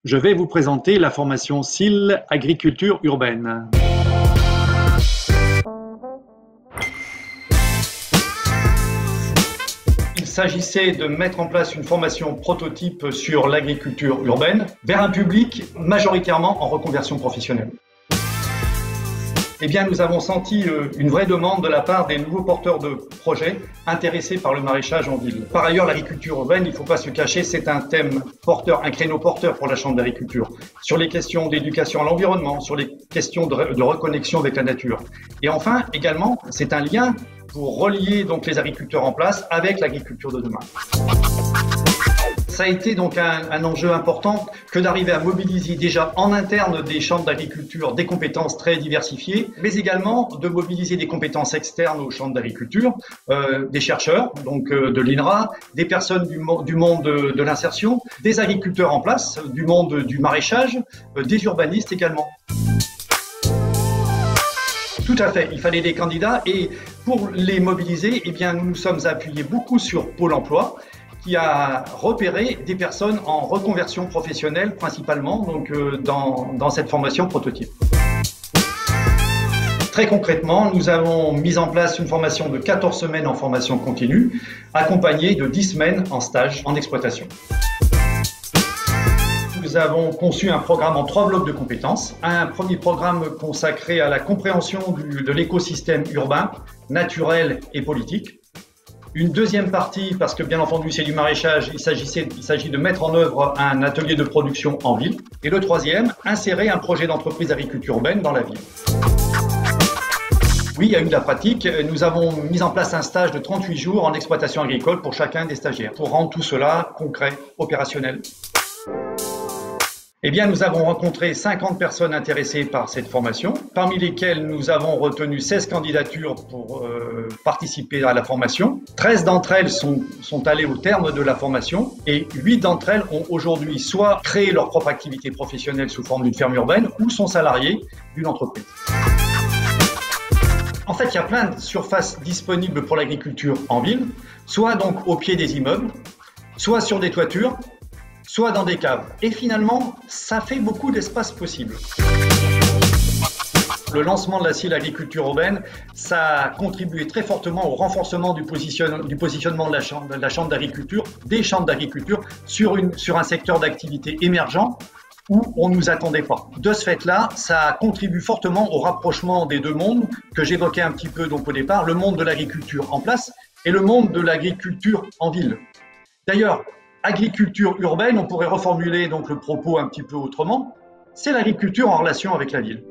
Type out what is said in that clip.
Je vais vous présenter la formation SIL Agriculture urbaine. Il s'agissait de mettre en place une formation prototype sur l'agriculture urbaine vers un public majoritairement en reconversion professionnelle. Eh bien, nous avons senti une vraie demande de la part des nouveaux porteurs de projets intéressés par le maraîchage en ville. Par ailleurs, l'agriculture urbaine, il ne faut pas se cacher, c'est un thème porteur, un créneau porteur pour la Chambre d'agriculture, sur les questions d'éducation à l'environnement, sur les questions de reconnexion avec la nature. Et enfin, également, c'est un lien pour relier donc les agriculteurs en place avec l'agriculture de demain. Ça a été donc un enjeu important que d'arriver à mobiliser déjà en interne des chambres d'agriculture des compétences très diversifiées, mais également de mobiliser des compétences externes aux chambres d'agriculture, des chercheurs, donc de l'INRA, des personnes du monde de l'insertion, des agriculteurs en place, du monde du maraîchage, des urbanistes également. Tout à fait, il fallait des candidats et pour les mobiliser, eh bien, nous nous sommes appuyés beaucoup sur Pôle emploi, qui a repéré des personnes en reconversion professionnelle principalement donc, dans cette formation prototype. Très concrètement, nous avons mis en place une formation de 14 semaines en formation continue, accompagnée de 10 semaines en stage en exploitation. Nous avons conçu un programme en 3 blocs de compétences. Un premier programme consacré à la compréhension de l'écosystème urbain, naturel et politique. Une deuxième partie, parce que bien entendu c'est du maraîchage, il s'agit de mettre en œuvre un atelier de production en ville. Et le troisième, insérer un projet d'entreprise d'agriculture urbaine dans la ville. Oui, il y a eu de la pratique. Nous avons mis en place un stage de 38 jours en exploitation agricole pour chacun des stagiaires, pour rendre tout cela concret, opérationnel. Eh bien, nous avons rencontré 50 personnes intéressées par cette formation, parmi lesquelles nous avons retenu 16 candidatures pour participer à la formation. 13 d'entre elles sont allées au terme de la formation et 8 d'entre elles ont aujourd'hui soit créé leur propre activité professionnelle sous forme d'une ferme urbaine ou sont salariées d'une entreprise. En fait, il y a plein de surfaces disponibles pour l'agriculture en ville, soit donc au pied des immeubles, soit sur des toitures, soit dans des caves. Et finalement, ça fait beaucoup d'espace possible. Le lancement de la SIL Agriculture urbaine, ça a contribué très fortement au renforcement du positionnement de la chambre d'agriculture, des chambres d'agriculture, sur un secteur d'activité émergent où on ne nous attendait pas. De ce fait-là, ça contribue fortement au rapprochement des deux mondes que j'évoquais un petit peu donc au départ, le monde de l'agriculture en place et le monde de l'agriculture en ville. D'ailleurs, agriculture urbaine, on pourrait reformuler donc le propos un petit peu autrement, c'est l'agriculture en relation avec la ville.